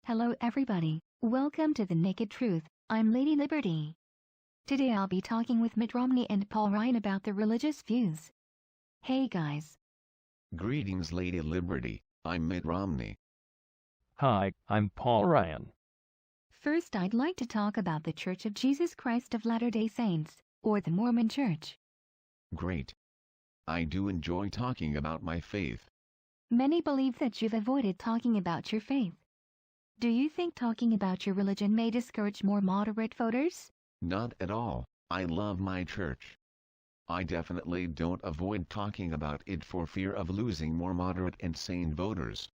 Hello everybody, welcome to The Naked Truth. I'm Lady Liberty. Today I'll be talking with Mitt Romney and Paul Ryan about their religious views. Hey guys. Greetings Lady Liberty, I'm Mitt Romney. Hi, I'm Paul Ryan. First I'd like to talk about the Church of Jesus Christ of Latter-day Saints, or the Mormon Church. Great. I do enjoy talking about my faith. Many believe that you've avoided talking about your faith. Do you think talking about your religion may discourage more moderate voters? Not at all, I love my church. I definitely don't avoid talking about it for fear of losing more moderate and sane voters.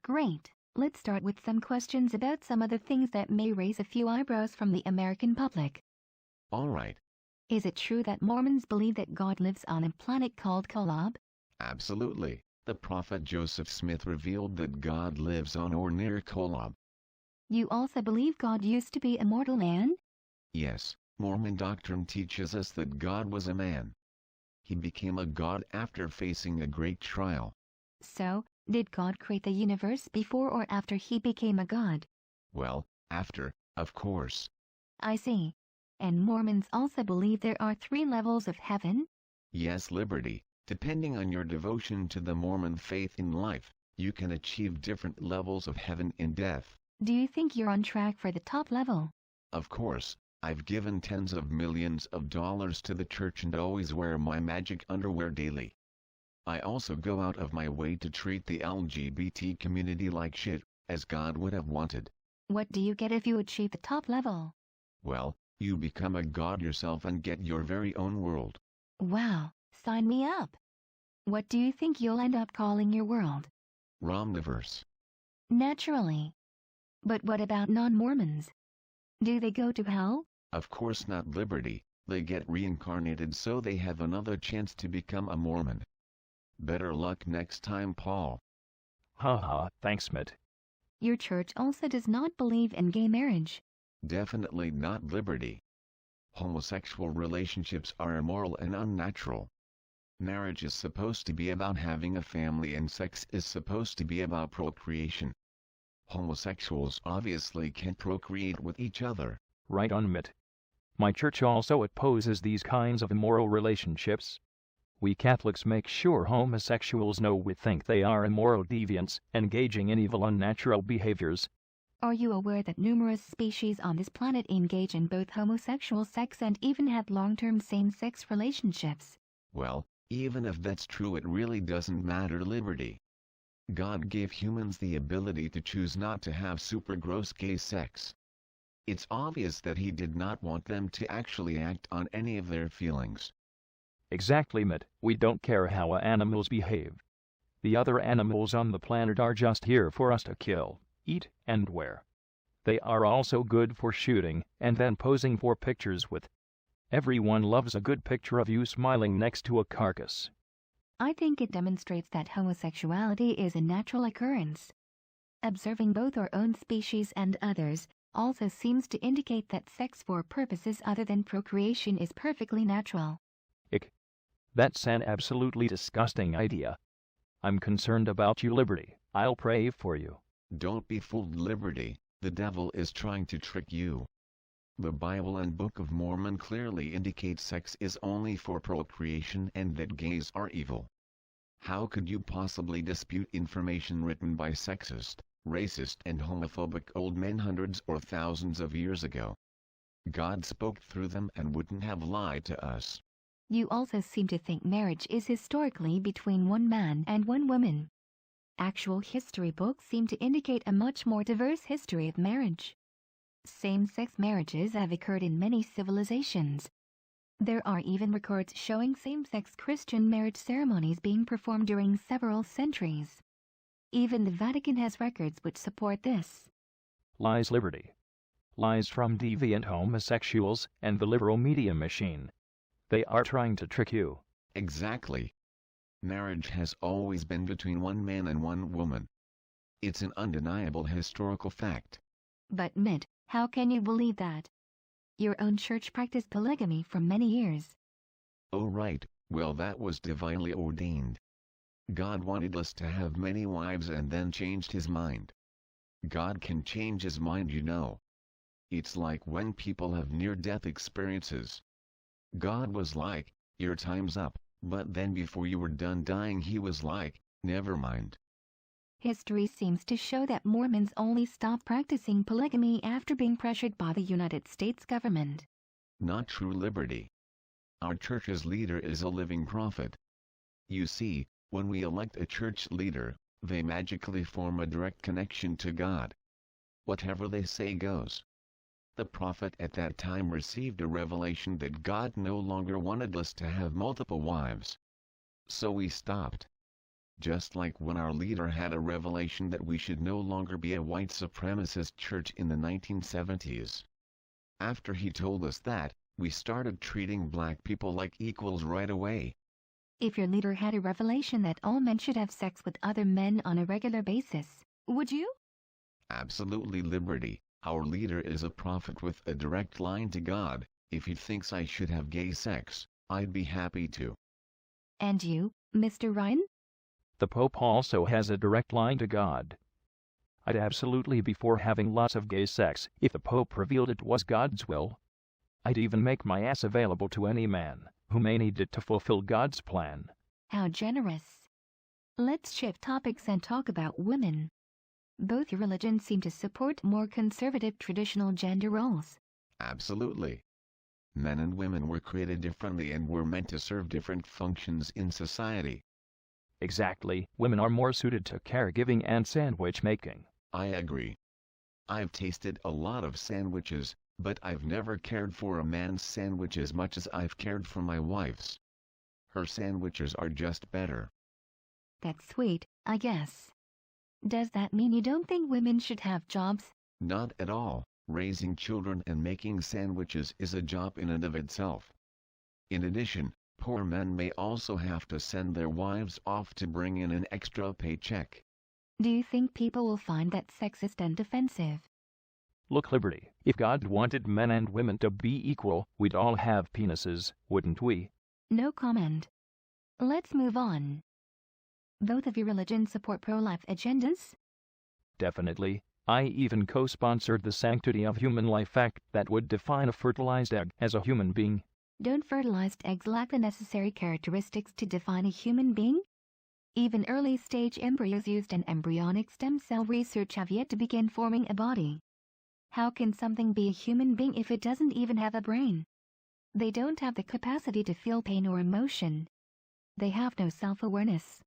Great. Let's start with some questions about some of the things that may raise a few eyebrows from the American public. Alright. Is it true that Mormons believe that God lives on a planet called Kolob? Absolutely. The prophet Joseph Smith revealed that God lives on or near Kolob. You also believe God used to be a mortal man? Yes, Mormon doctrine teaches us that God was a man. He became a god after facing a great trial. So, did God create the universe before or after he became a god? Well, after, of course. I see. And Mormons also believe there are 3 levels of heaven? Yes, Liberty. Depending on your devotion to the Mormon faith in life, you can achieve different levels of heaven in death. Do you think you're on track for the top level? Of course, I've given tens of millions of dollars to the church and always wear my magic underwear daily. I also go out of my way to treat the LGBT community like shit, as God would have wanted. What do you get if you achieve the top level? Well, you become a god yourself and get your very own world. Wow, sign me up. What do you think you'll end up calling your world? Romniverse. Naturally. But what about non-Mormons? Do they go to hell? Of course not, Liberty. They get reincarnated so they have another chance to become a Mormon. Better luck next time, Paul. Haha, thanks Mitt. Your church also does not believe in gay marriage. Definitely not, Liberty. Homosexual relationships are immoral and unnatural. Marriage is supposed to be about having a family and sex is supposed to be about procreation. Homosexuals obviously can't procreate with each other. Right on Mitt. My church also opposes these kinds of immoral relationships. We Catholics make sure homosexuals know we think they are immoral deviants, engaging in evil unnatural behaviors. Are you aware that numerous species on this planet engage in both homosexual sex and even have long-term same-sex relationships? Well, even if that's true, it really doesn't matter, Liberty. God gave humans the ability to choose not to have super gross gay sex. It's obvious that he did not want them to actually act on any of their feelings. Exactly Mitt, we don't care how animals behave. The other animals on the planet are just here for us to kill, eat, and wear. They are also good for shooting and then posing for pictures with. Everyone loves a good picture of you smiling next to a carcass. I think it demonstrates that homosexuality is a natural occurrence. Observing both our own species and others also seems to indicate that sex for purposes other than procreation is perfectly natural. Ick. That's an absolutely disgusting idea. I'm concerned about you, Liberty. I'll pray for you. Don't be fooled, Liberty. The devil is trying to trick you. The Bible and Book of Mormon clearly indicate sex is only for procreation and that gays are evil. How could you possibly dispute information written by sexist, racist and homophobic old men hundreds or thousands of years ago? God spoke through them and wouldn't have lied to us. You also seem to think marriage is historically between one man and one woman. Actual history books seem to indicate a much more diverse history of marriage. Same-sex marriages have occurred in many civilizations. There are even records showing same-sex Christian marriage ceremonies being performed during several centuries. Even the Vatican has records which support this. Lies, Liberty. Lies from deviant homosexuals and the liberal media machine. They are trying to trick you. Exactly. Marriage has always been between one man and one woman. It's an undeniable historical fact. But Mitt, how can you believe that? Your own church practiced polygamy for many years. Oh right, well that was divinely ordained. God wanted us to have many wives and then changed his mind. God can change his mind, you know. It's like when people have near-death experiences. God was like, your time's up, but then before you were done dying he was like, never mind. History seems to show that Mormons only stopped practicing polygamy after being pressured by the United States government. Not true, Liberty. Our church's leader is a living prophet. You see, when we elect a church leader, they magically form a direct connection to God. Whatever they say goes. The prophet at that time received a revelation that God no longer wanted us to have multiple wives. So we stopped. Just like when our leader had a revelation that we should no longer be a white supremacist church in the 1970s. After he told us that, we started treating black people like equals right away. If your leader had a revelation that all men should have sex with other men on a regular basis, would you? Absolutely, Liberty. Our leader is a prophet with a direct line to God. If he thinks I should have gay sex, I'd be happy to. And you, Mr. Ryan? The Pope also has a direct line to God. I'd absolutely be for having lots of gay sex if the Pope revealed it was God's will. I'd even make my ass available to any man who may need it to fulfill God's plan. How generous. Let's shift topics and talk about women. Both your religions seem to support more conservative traditional gender roles. Absolutely. Men and women were created differently and were meant to serve different functions in society. Exactly, women are more suited to caregiving and sandwich making. I agree. I've tasted a lot of sandwiches, but I've never cared for a man's sandwich as much as I've cared for my wife's. Her sandwiches are just better. That's sweet, I guess. Does that mean you don't think women should have jobs? Not at all. Raising children and making sandwiches is a job in and of itself. In addition, poor men may also have to send their wives off to bring in an extra paycheck. Do you think people will find that sexist and offensive? Look, Liberty, if God wanted men and women to be equal, we'd all have penises, wouldn't we? No comment. Let's move on. Both of your religions support pro-life agendas? Definitely. I even co-sponsored the Sanctity of Human Life Act that would define a fertilized egg as a human being. Don't fertilized eggs lack the necessary characteristics to define a human being? Even early-stage embryos used in embryonic stem cell research have yet to begin forming a body. How can something be a human being if it doesn't even have a brain? They don't have the capacity to feel pain or emotion. They have no self-awareness.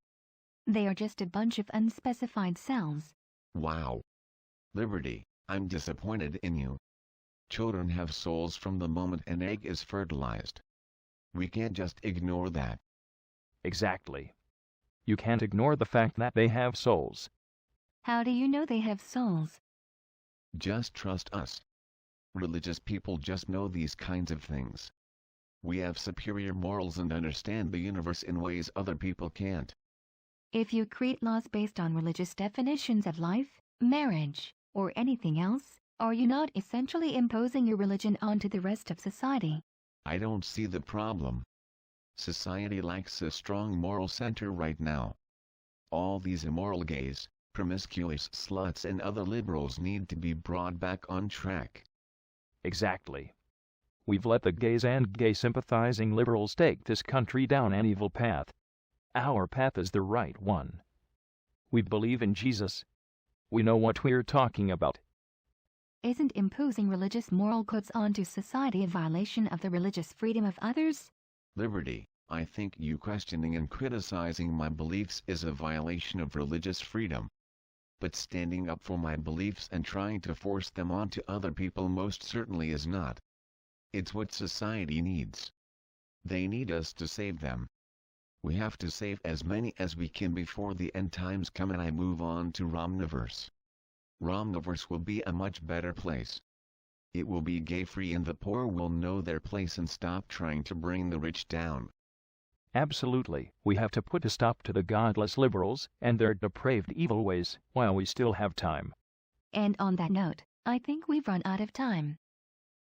They are just a bunch of unspecified cells. Wow. Liberty, I'm disappointed in you. Children have souls from the moment an egg is fertilized. We can't just ignore that. Exactly. You can't ignore the fact that they have souls. How do you know they have souls? Just trust us. Religious people just know these kinds of things. We have superior morals and understand the universe in ways other people can't. If you create laws based on religious definitions of life, marriage, or anything else, are you not essentially imposing your religion onto the rest of society? I don't see the problem. Society lacks a strong moral center right now. All these immoral gays, promiscuous sluts and other liberals need to be brought back on track. Exactly. We've let the gays and gay-sympathizing liberals take this country down an evil path. Our path is the right one. We believe in Jesus. We know what we're talking about. Isn't imposing religious moral codes onto society a violation of the religious freedom of others? Liberty, I think you questioning and criticizing my beliefs is a violation of religious freedom. But standing up for my beliefs and trying to force them onto other people most certainly is not. It's what society needs. They need us to save them. We have to save as many as we can before the end times come and I move on to Romniverse. Romniverse will be a much better place. It will be gay-free and the poor will know their place and stop trying to bring the rich down. Absolutely, we have to put a stop to the godless liberals and their depraved evil ways while we still have time. And on that note, I think we've run out of time.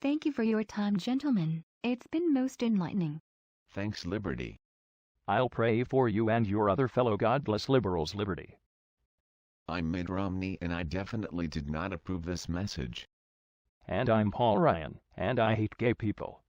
Thank you for your time, gentlemen. It's been most enlightening. Thanks, Liberty. I'll pray for you and your other fellow godless liberals, Liberty. I'm Mitt Romney and I definitely did not approve this message. And I'm Paul Ryan, and I hate gay people.